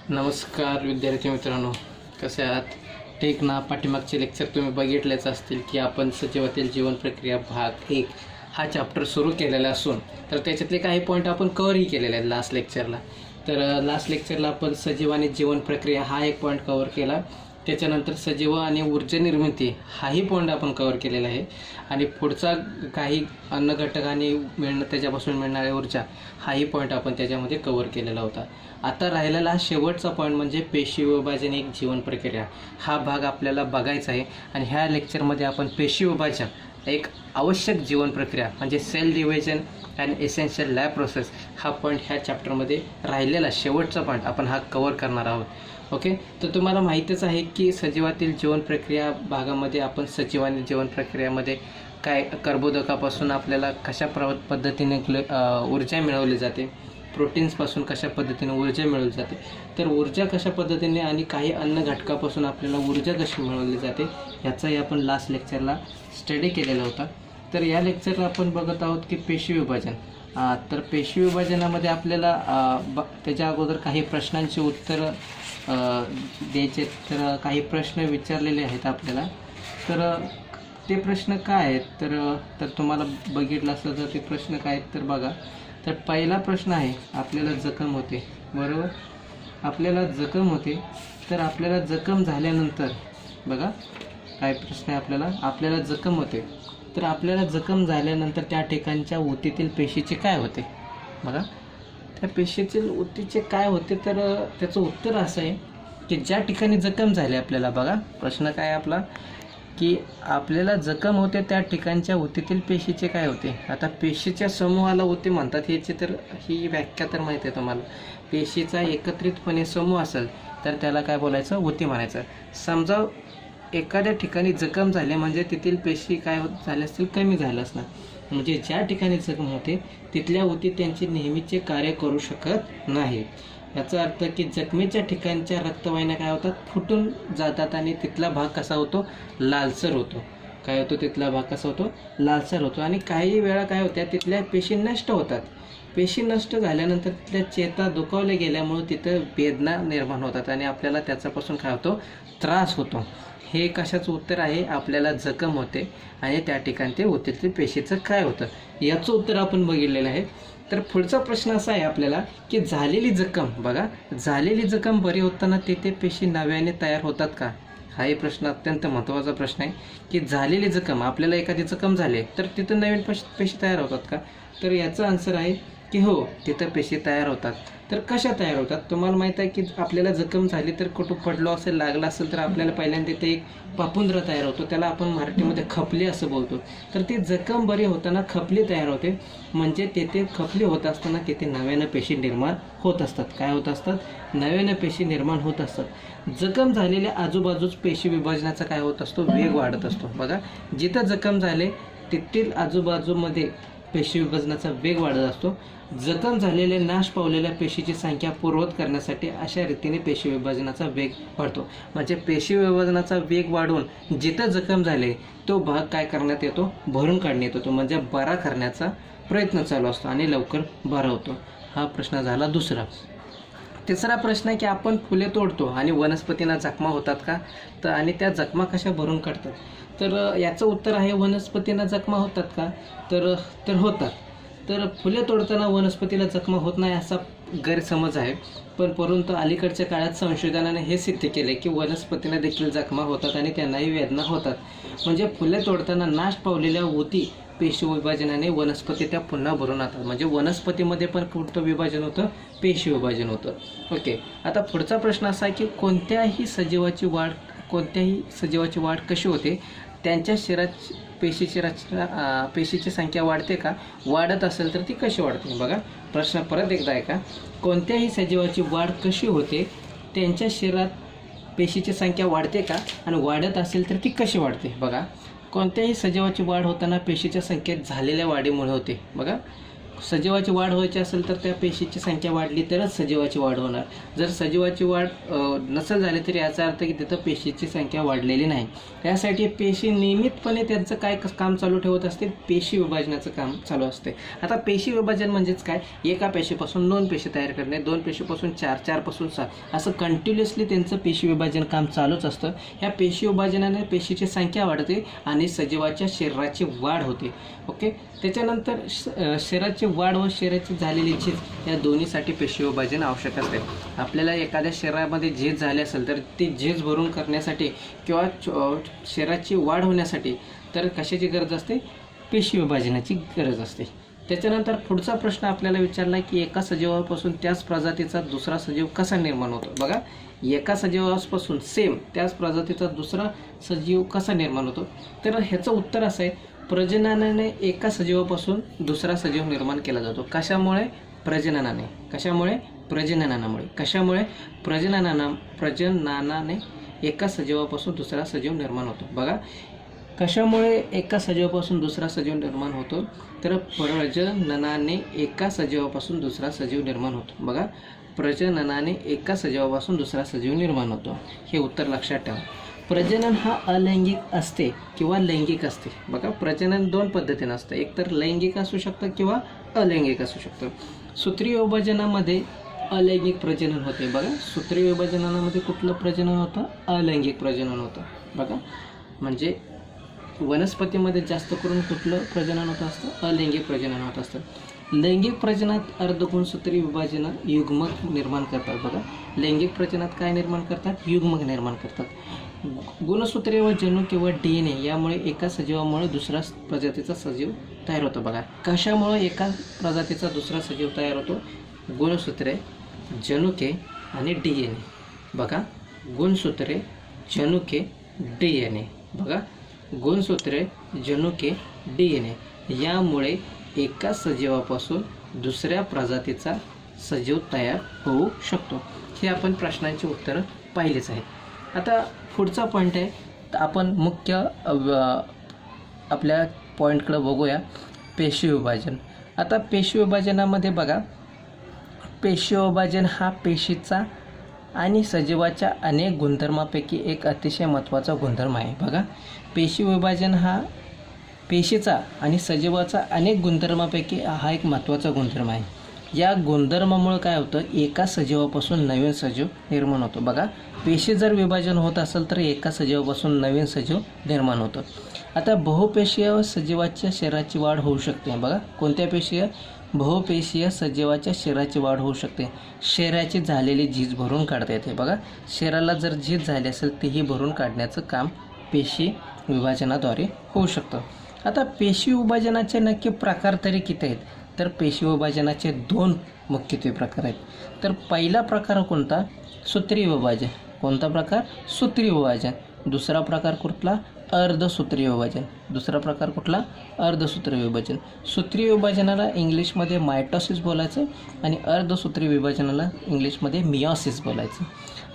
नमस्कार विद्यार्थी मित्रांनो, कसे आहात? ठीक ना. पाठीमागचे लेक्चर तुम्ही बघितलेच असतील की आपण सजीवातील जीवन प्रक्रिया भाग 1 हा चॅप्टर सुरू केलेला असून तर त्याच्यातले काही पॉईंट आपण कव्हरही केलेले आहेत लास्ट लेक्चरला. तर लास्ट लेक्चरला आपण सजीव आणि जीवन प्रक्रिया हा एक पॉईंट कव्हर केला. त्याच्यानंतर सजीव आणि ऊर्जा निर्मिती हाही पॉईंट आपण कव्हर केलेला आहे. आणि पुढचा काही अन्न घटक आणि त्याच्यापासून मिळणारी ऊर्जा हाही पॉईंट आपण त्याच्यामध्ये कव्हर केलेला होता. आता राहिलेला हा शेवटचा पॉईंट म्हणजे पेशी विभाजन एक जीवन प्रक्रिया हा भाग आपल्याला बघायचा आहे. आणि ह्या लेक्चरमध्ये आपण पेशी विभाजन एक आवश्यक जीवन प्रक्रिया म्हणजे cell division and essential lab process हा पॉईंट ह्या चॅप्टरमध्ये राहिलेला शेवटचा पॉईंट आपण हा कव्हर करणार आहोत. ओके, तर तुम्हाला माहीतच आहे की सजीवातील जीवन प्रक्रिया भागामध्ये आपण सजीवांनी जीवन प्रक्रियामध्ये काय कर्बोदकापासून आपल्याला कशा पद्धतीने ऊर्जा मिळवली जाते, प्रोटीन्सपासून कशा पद्धतीने ऊर्जा मिळवली जाते, तर ऊर्जा कशा पद्धतीने आणि काही अन्न घटकापासून आपल्याला ऊर्जा कशी मिळवली जाते ह्याचाही आपण लास्ट लेक्चरला स्टडी केलेला होता. तर या लेक्चरला आपण बघत आहोत की पेशी विभाजन. तर पेशी विभाजनामध्ये आपल्याला त्याच्या अगोदर काही प्रश्नांची उत्तरं द्यायचे. तर काही प्रश्न विचारलेले आहेत आपल्याला. तर ते प्रश्न काय आहेत तर तुम्हाला बघितलं असलं तर ते प्रश्न काय आहेत तर बघा. तर पहिला प्रश्न आहे, आपल्याला जखम होते, बरोबर? आपल्याला जखम होते तर आपल्याला जखम झाल्यानंतर बघा काय प्रश्न आहे. आपल्याला जखम होते तर आपल्याला जखम झाल्यानंतर त्या ठिकाणच्या ऊतीतील पेशीचे काय होते? बघा, त्या पेशीतील ऊतीचे काय होते तर त्याचं उत्तर असं आहे की ज्या ठिकाणी जखम झाली आपल्याला, बघा प्रश्न काय आहे आपला की आपल्याला जखम होते त्या ठिकाणच्या ऊतीतील पेशीचे काय होते. आता पेशीच्या समूहाला ऊती म्हणतात याची तर ही व्याख्या तर माहिती आहे तुम्हाला. पेशीचा एकत्रितपणे समूह असेल तर त्याला काय बोलायचं? ऊती म्हणायचं. समजा एखाद्या ठिकाणी जखम झाली म्हणजे तेथील पेशी काय झाले असतील? कमी झालं असणार. म्हणजे ज्या ठिकाणी जखम होते तिथल्या ऊती त्यांचे नेहमीचे कार्य करू शकत नाही. याचा अर्थ की जखमेच्या ठिकाणच्या रक्तवाहिन्या काय होतात? फुटून जातात आणि तिथला भाग कसा होतो? लालसर होतो. काय होतो? तिथला भाग कसा होतो? लालसर होतो. आणि काही वेळा काय होत्या तिथल्या पेशी नष्ट होतात. पेशी नष्ट झाल्यानंतर तिथल्या चेता दुखावल्या गेल्यामुळे तिथं वेदना निर्माण होतात आणि आपल्याला त्याच्यापासून काय होतो? त्रास होतो. हे कशाचं उत्तर आहे? आपल्याला जखम होते आणि त्या ठिकाणी ते ऊतीतील पेशीचं काय होतं याचं उत्तर आपण बघितलेलं आहे. तर पुढचा प्रश्न असा आहे आपल्याला की झालेली जखम, बघा झालेली जखम बरी होताना तेथे पेशी नव्याने तयार होतात का? हाही प्रश्न अत्यंत महत्त्वाचा प्रश्न आहे की झालेली जखम, आपल्याला एखादी जखम झाली तर तिथं नवीन पेशी तयार होतात का? तर याचा आन्सर आहे की हो, तिथं पेशी तयार होतात. तर कशा तयार होतात? तुम्हाला माहीत आहे की आपल्याला जखम झाली तर कुठं पडलो असेल, लागला असेल तर आपल्याला पहिल्यांदा तिथे एक पापुंद्रा तयार होतो, त्याला आपण मराठीमध्ये खपली असं बोलतो. तर ती जखम बरी होताना खपली तयार होते. म्हणजे तेथे खपली होत असताना तिथे नव्यानं पेशी निर्माण होत असतात. काय होत असतात? नव्यानं पेशी निर्माण होत असतात. जखम झालेल्या आजूबाजूच पेशी विभाजनाचा काय होत असतो? वेग वाढत असतो. बघा, जिथं जखम झाले तेथील आजूबाजूमध्ये पेशी विभाजनाचा वेग वाढत असतो. जखम झालेल्या नाश पावलेल्या पेशीची संख्या पूर्ववत करण्यासाठी अशा रीतीने पेशी विभाजनाचा वेग वाढतो. म्हणजे पेशी विभाजनाचा वेग वाढून जिथं जखम झाले तो भाग काय करण्यात येतो? भरून काढण्यात येतो. म्हणजे बरा करण्याचा प्रयत्न चालू असतो आणि लवकर बरा होतो. हा प्रश्न झाला दुसरा. तिसरा प्रश्न आहे की आपण फुले तोडतो आणि वनस्पतींना जखमा होतात का? तर आणि त्या जखमा कशा भरून काढतात? तर याचं उत्तर आहे वनस्पतींना जखमा होतात का? तर होतात. तर फुले तोडताना वनस्पतीला जखमा होत नाही असा गैरसमज आहे. परंतु अलीकडच्या काळात संशोधनाने हे सिद्ध केले की वनस्पतींना देखील जखमा होतात आणि त्यांनाही वेदना होतात. म्हणजे फुले तोडताना नाश पावलेल्या ऊती पेशी विभाजनाने वनस्पती त्या पुन्हा भरून आणतात. म्हणजे वनस्पतीमध्ये पण कुठं विभाजन होतं? पेशी विभाजन होतं. ओके, आता पुढचा प्रश्न असा आहे की कोणत्याही सजीवाची वाढ कशी होते? त्यांच्या शरीरात पेशीची संख्या वाढते का? वाढत असेल तर ती कशी वाढते? बघा प्रश्न परत एकदा आहे का. कोणत्याही सजीवाची वाढ कशी होते? त्यांच्या शरीरात पेशीची संख्या वाढते का? आणि वाढत असेल तर ती कशी वाढते? बघा, कोणत्याही सजीवाची वाढ होताना पेशीच्या संख्येत झालेल्या वाढीमुळे होते. बघा, सजीवाची वाढ व्हायची असेल तर त्या पेशीची संख्या वाढली तरच सजीवाची वाढ होणार. जर सजीवाची वाढ नसेल झाली तरी याचा अर्थ की तिथं पेशीची संख्या वाढलेली नाही. त्यासाठी पेशी नियमितपणे त्यांचं काय काम चालू ठेवत असते, पेशी विभाजनाचं काम चालू असते. आता पेशी विभाजन म्हणजेच काय, एका पेशीपासून 2 पेशी तयार करणे, 2 पेशीपासून 4, 4 पासून 7 असं कंटिन्युअसली त्यांचं पेशी विभाजन काम चालूच असतं. ह्या पेशी विभाजनाने पेशीची संख्या वाढते आणि सजीवाच्या शरीराची वाढ होते. ओके, त्याच्यानंतर शरीराची वाढ व शरीराची झालेली झीज या दोन्हीसाठी पेशी विभाजन आवश्यक असते. आपल्याला एखाद्या शरीरामध्ये झीज झाली असेल तर ती झीज भरून करण्यासाठी किंवा शरीराची वाढ होण्यासाठी तर कशाची गरज असते, पेशी विभाजनाची गरज असते. त्याच्यानंतर पुढचा प्रश्न आपल्याला विचारला की एका सजीवापासून त्याच प्रजातीचा दुसरा सजीव कसा निर्माण होतो. बघा, एका सजीवापासून सेम त्याच प्रजातीचा दुसरा सजीव कसा निर्माण होतो. तर ह्याचं उत्तर असं आहे, प्रजननाने एका सजीवापासून दुसरा सजीव निर्माण केला जातो. कशामुळे, प्रजननाने. कशामुळे, प्रजननामुळे. कशामुळे, प्रजननाने एका सजीवापासून दुसरा सजीव निर्माण होतो. बघा, कशामुळे एका सजीवापासून दुसरा सजीव निर्माण होतो, तर प्रजननाने एका सजीवापासून दुसरा सजीव निर्माण होतो. बघा, प्रजननाने एका सजीवापासून दुसरा सजीव निर्माण होतो. हे उत्तर लक्षात ठेवा. प्रजनन हा अलैंगिक असते किंवा लैंगिक असते. बघा, प्रजनन 2 पद्धतीने असतं, एकतर लैंगिक असू शकतं किंवा अलैंगिक असू शकतं. सूत्रीय विभाजनामध्ये अलैंगिक प्रजनन होते. बघा, सूत्रीय विभाजनामध्ये कुठलं प्रजनन होतं, अलैंगिक प्रजनन होतं. बघा, म्हणजे वनस्पतीमध्ये जास्त करून कुठलं प्रजनन होत असतं, अलैंगिक प्रजनन होत असतं. लैंगिक प्रजनात अर्धगुणसूत्री विभाजन युग्मक निर्माण करतात. बघा, लैंगिक प्रजनात काय निर्माण करतात, युग्मक निर्माण करतात. गुणसूत्रे व जनु किंवा DNA यामुळे एका सजीवामुळे दुसरा प्रजातीचा सजीव तयार होतो. बघा, कशामुळे एका प्रजातीचा दुसरा सजीव तयार होतो, गुणसूत्रे, जनुके आणि DNA. बघा, गुणसूत्रे, जनुके, DNA. बघा, गुणसूत्रे, जनुके, DNA यामुळे एका सजीवापासून दुसऱ्या प्रजातीचा सजीव तयार होऊ शकतो. हे आपण प्रश्नांची उत्तरं पाहिलीच आहेत. आता पुढचा पॉईंट आहे, तर आपण मुख्य आपल्या पॉईंटकडे बघूया, पेशी विभाजन. आता पेशी विभाजनामध्ये बघा, पेशी विभाजन हा पेशीचा आणि सजीवाच्या अनेक गुणधर्मापैकी एक अतिशय महत्त्वाचा गुणधर्म आहे. बघा, पेशी विभाजन हा पेशीचा आणि सजीवाचा अनेक गुणधर्मापैकी हा एक महत्त्वाचा गुणधर्म आहे. या गुणधर्मामुळे काय होतं, एका सजीवापासून नवीन सजीव निर्माण होतो. बघा, पेशी जर विभाजन होत असेल तर एका सजीवापासून नवीन सजीव निर्माण होतं. आता बहुपेशीय सजीवाच्या शरीराची वाढ होऊ शकते. बघा, कोणत्या पेशीय, बहुपेशीय सजीवाच्या शरीराची वाढ होऊ शकते. शरीराची झालेली झीज भरून काढता येते. बघा, शरीराला जर झीज झाली असेल तीही भरून काढण्याचं काम पेशी विभाजनाद्वारे होऊ शकतं. आता पेशी विभाजनाचे नक्की प्रकार तरी किती आहेत, तर पेशी विभाजनाचे 2 मुख्यत्वे प्रकार आहेत. तर पहिला प्रकार कोणता, सूत्रीय विभाजन. कोणता प्रकार, सूत्रीय विभाजन. दुसरा प्रकार कुठला, अर्धसूत्रीय विभाजन. दुसरा प्रकार कुठला, अर्धसूत्रीय विभाजन. सूत्रीय विभाजनाला इंग्लिशमध्ये मायटोसिस बोलायचं आणि अर्धसूत्रीय विभाजनाला इंग्लिशमध्ये मियोसिस बोलायचं.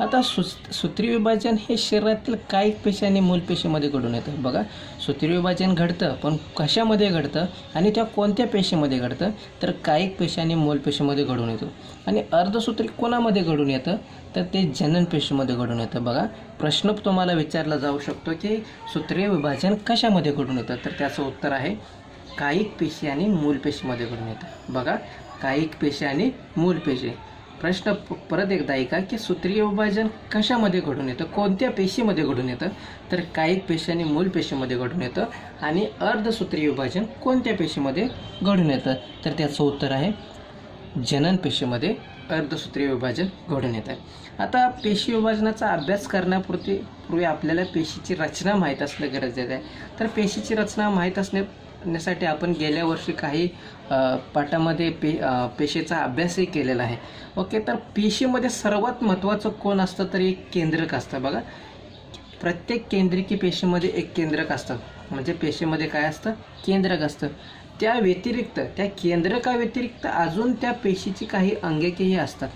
आता सूत्रीय विभाजन हे शरीरातील कायिक पेशी आणि मूलपेशीमध्ये घडून येतं. बघा, सूत्रीय विभाजन घडतं, पण कशामध्ये घडतं आणि त्या कोणत्या पेशीमध्ये घडतं, तर कायिक पेशी आणि मूलपेशीमध्ये घडून येतं. आणि अर्धसूत्री कोणामध्ये घडून येतं, तर ते जनन पेशीमध्ये घडून येतं. बघा, प्रश्न तुम्हाला विचारला जाऊ शकतो की सूत्रीय विभाजन कशामध्ये घडून येतं, तर त्याचं उत्तर आहे कायिक पेशी आणि मूलपेशीमध्ये घडून येतं. बघा, कायिक पेशी आणि मूलपेशी. प्रश्न परत एकदा ऐका की सूत्रीय विभाजन कशामध्ये घडून येतं, कोणत्या पेशीमध्ये घडून येतं, तर कायिक पेशी आणि मूल पेशीमध्ये घडून येतं. आणि अर्धसूत्रीय विभाजन कोणत्या पेशीमध्ये घडून येतं, तर त्याचं उत्तर आहे जनन पेशीमध्ये अर्धसूत्रीय विभाजन घडून येतं. आता पेशी विभाजनाचा अभ्यास करण्यापूर्वी आपल्याला पेशीची रचना माहीत असणं गरजेचं आहे. तर पेशीची रचना माहीत असण्यासाठी आपण गेल्या वर्षी काही पाठामध्ये पेशीचा अभ्यासही केलेला आहे. ओके, तर पेशीमध्ये सर्वात महत्त्वाचं कोण असतं, तर एक केंद्रक असतं. बघा, प्रत्येक केंद्रिकी पेशीमध्ये एक केंद्रक असतं. म्हणजे पेशीमध्ये काय असतं, केंद्रक असतं. त्या व्यतिरिक्त, त्या केंद्रकाव्यतिरिक्त अजून त्या पेशीची काही अंगकेही असतात.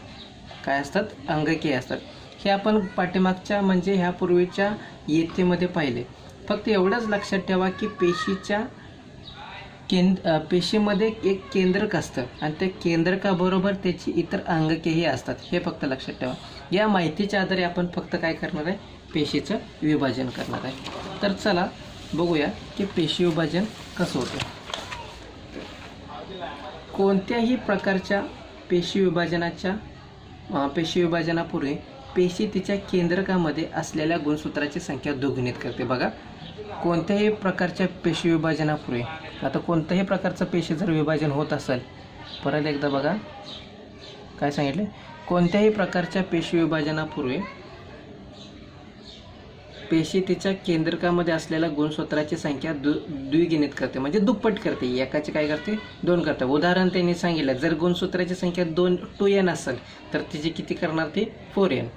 काय असतात, अंगके असतात. हे आपण पाठीमागच्या म्हणजे ह्यापूर्वीच्या इयत्तेमध्ये पाहिले. फक्त एवढंच लक्षात ठेवा की पेशीच्या पेशीमध्ये एक केंद्रक असतं आणि त्या केंद्रकाबरोबर त्याची इतर अंगकेही असतात, हे फक्त लक्षात ठेवा. या माहितीच्या आधारे आपण फक्त काय करणार आहे, पेशीचं विभाजन करणार आहे. तर चला बघूया की पेशी विभाजन कसं होतं. कोणत्याही प्रकारच्या पेशी विभाजनापूर्वी पेशी तिच्या केंद्रकामध्ये असलेल्या गुणसूत्राची संख्या दुग्णित करते. बघा, कोणत्याही प्रकारच्या पेशी विभाजनापूर्वी, आता कोणत्याही प्रकारचं पेशी जर विभाजन होत असेल, परत एकदा बघा काय सांगितले, कोणत्याही प्रकारच्या पेशी विभाजनापूर्वी पेशी तिच्या केंद्रकामध्ये असलेल्या गुणसूत्राची संख्या द्विगुणित करते, म्हणजे दुप्पट करते. एकाचे काय करते, 2 करते. उदाहरण त्यांनी सांगितलं, जर गुणसूत्राची संख्या 2n असेल तर तिची किती करणार, ती 4n.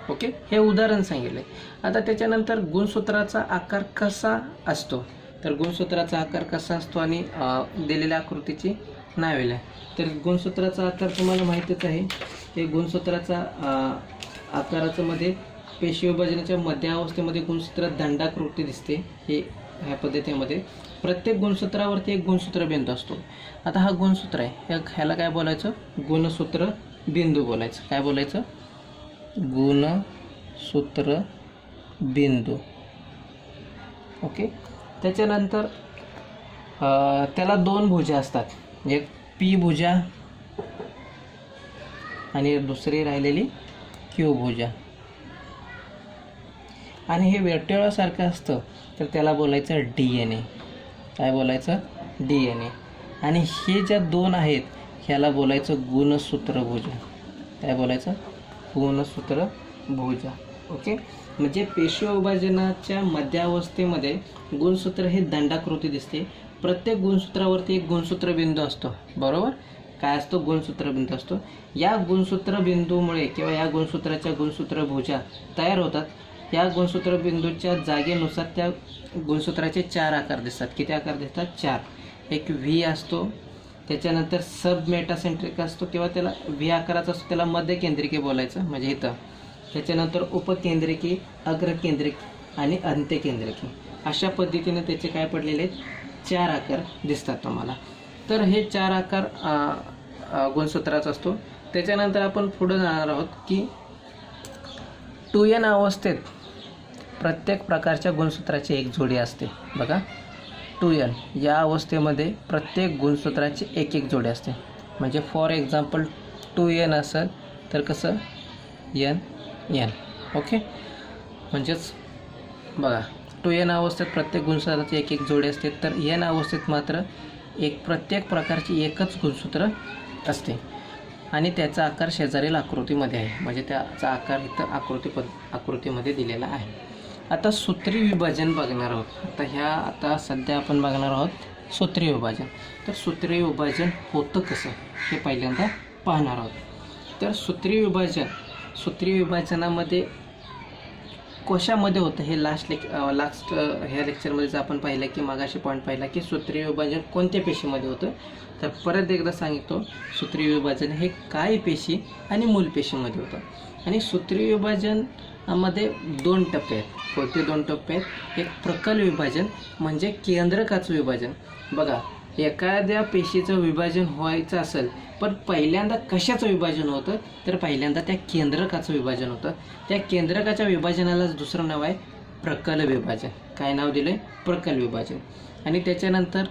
ओके, हे उदाहरण सांगितलं. आता त्याच्यानंतर गुणसूत्राचा आकार कसा असतो, तर गुणसूत्राचा आकार कसा असतो आणि दिलेल्या आकृतीची नावे लिहा. तर गुणसूत्राचा आकार तुम्हाला माहितीच आहे. हे गुणसूत्राचा आकाराचं मध्ये पेशी विभाजनाच्या मध्य अवस्थेमध्ये गुणसूत्र दंडाकृती दिसते. हे ह्या पद्धतीमध्ये प्रत्येक गुणसूत्रावरती एक गुणसूत्र बिंदू असतो. आता हा गुणसूत्र आहे, ह्याला काय बोलायचं, गुणसूत्र बिंदू बोलायचं. काय बोलायचं, गुणसूत्र बिंदू. ओके, त्याच्यानंतर त्याला 2 भुजा असतात, एक पी भुजा आणि दुसरी राहिलेली क्यू भुजा. आणि हे वेटोळासारखं असतं तर त्याला बोलायचं DNA. काय बोलायचं, DNA. आणि हे ज्या 2 आहेत ह्याला बोलायचं गुणसूत्रभुजा. काय बोलायचं, गुणसूत्रभुजा. ओके, म्हणजे पेशी विभाजनाच्या मध्यावस्थेमध्ये गुणसूत्र हे दंडाकृती दिसते. प्रत्येक गुणसूत्रावरती एक गुणसूत्रबिंदू असतो, बरोबर. काय असतो, गुणसूत्रबिंदू असतो. या गुणसूत्रबिंदूमुळे किंवा या गुणसूत्राच्या गुणसूत्रभुजा तयार होतात. या गुणसूत्रबिंदूच्या जागेनुसार त्या गुणसूत्राचे 4 आकार दिसतात. किती आकार दिसतात, 4. एक व्ही असतो, त्याच्यानंतर सब मेटासेंट्रिक असतो किंवा त्याला व्ही आकाराचा असतो, त्याला मध्यकेंद्रिकी बोलायचं, म्हणजे इथं. त्याच्यानंतर उपकेंद्रिकी, अग्रकेंद्रिक आणि अंत्यकेंद्रिकी. अशा पद्धतीने त्याचे काय पडलेले आहेत, 4 आकार दिसतात तुम्हाला. तर हे 4 आकार गुणसूत्राचा असतो. त्याच्यानंतर आपण पुढे जाणार आहोत की 2n अवस्थेत प्रत्येक प्रकारच्या गुणसूत्राची एक जोडी असते. बघा, 2n या अवस्थेमध्ये प्रत्येक गुणसूत्राची एक जोडी असते. म्हणजे फॉर एक्झाम्पल 2n असेल तर कसं, n. ओके, म्हणजेच बघा, 2n अवस्थेत प्रत्येक गुणसूत्राची एक जोडी असते. तर n अवस्थेत मात्र प्रत्येक प्रकारची एकच गुणसूत्र असते आणि त्याचा आकार शेजारील आकृतीमध्ये आहे, म्हणजे त्याचा आकार इथं आकृतीमध्ये दिलेला आहे. आता सूत्री विभाजन बघणार आहोत. आता सध्या आपण बघणार आहोत सूत्री विभाजन. तर सूत्री विभाजन होतं कसं हे पहिल्यांदा पाहणार आहोत. तर सूत्री विभाजनामध्ये कशामध्ये होतं हे लास्ट ह्या लेक्चरमध्येच आपण पाहिलं की मागाशी पॉईंट पाहिला की सूत्री विभाजन कोणत्या पेशीमध्ये होतं. तर परत एकदा सांगिततो, सूत्री विभाजन हे काय पेशी आणि मूल पेशीमध्ये होतं. आणि सूत्री विभाजनामध्ये 2 टप्पे आहेत. कोणते 2 टप्पे आहेत, एक प्रकल विभाजन म्हणजे केंद्रकाचं विभाजन. बघा, एखाद्या पेशीचं विभाजन व्हायचं असेल पण पहिल्यांदा कशाचं विभाजन होतं, तर पहिल्यांदा त्या केंद्रकाचं विभाजन होतं. त्या केंद्रकाच्या विभाजनालाच दुसरं नाव आहे प्रकल विभाजन. काय नाव दिलं आहे, प्रकल विभाजन. आणि त्याच्यानंतर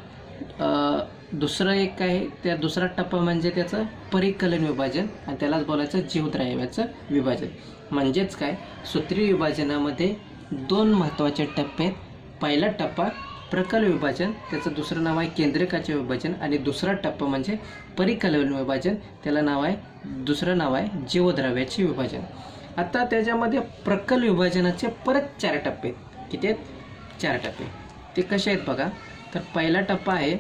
दुसरं एक काय, त्या दुसरा टप्पा म्हणजे त्याचं परिकलन विभाजन आणि त्यालाच बोलायचं जीवद्रव्याचं विभाजन. म्हणजेच काय, सूत्री विभाजनामध्ये 2 महत्त्वाचे टप्पे आहेत. पहिला टप्पा प्रकल विभाजन, त्याचं दुसरं नाव आहे केंद्रकाचे विभाजन. आणि दुसरा टप्पा म्हणजे परिकलन विभाजन, त्याला दुसरं नाव आहे जीवद्रव्याचे विभाजन. आता त्याच्यामध्ये प्रकल विभाजनाचे परत 4 टप्पे आहेत. किती आहेत, 4 टप्पे. ते कसे आहेत बघा. तर पहिला टप्पा आहे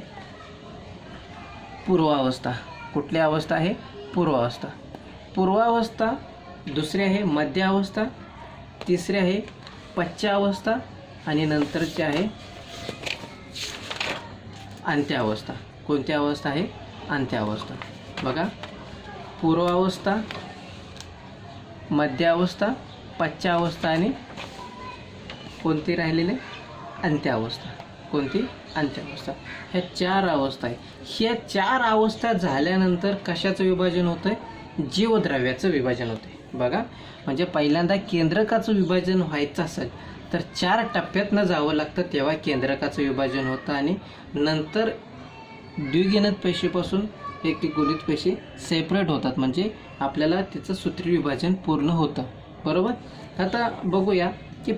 पूर्वावस्था. कुठली अवस्था आहे, पूर्वावस्था. पूर्वावस्था. दुसरी आहे मध्य अवस्था, तिसरी आहे पश्चावस्था आणि नंतरची आहे अंत्यावस्था. कोणती अवस्था आहे, अंत्यावस्था. बघा, पूर्वावस्था, मध्य अवस्था, पश्चावस्था आणि कोणती राहिलेली, अंत्यावस्था. कोणती, अंत्यावस्था. ह्या 4 अवस्था आहे. ह्या 4 अवस्था झाल्यानंतर कशाचं विभाजन होतं आहे? जीवद्रव्याचं विभाजन होतं आहे. बघा, म्हणजे पहिल्यांदा केंद्रकाचं विभाजन व्हायचं असेल तर 4 टप्प्यातनं जावं लागतं, तेव्हा केंद्रकाचं विभाजन होतं आणि नंतर द्विगुणित पेशीपासून एक गुणित पेशी सेपरेट होतात, म्हणजे आपल्याला त्याचं सूत्री विभाजन पूर्ण होतं. बरोबर. आता बघूया की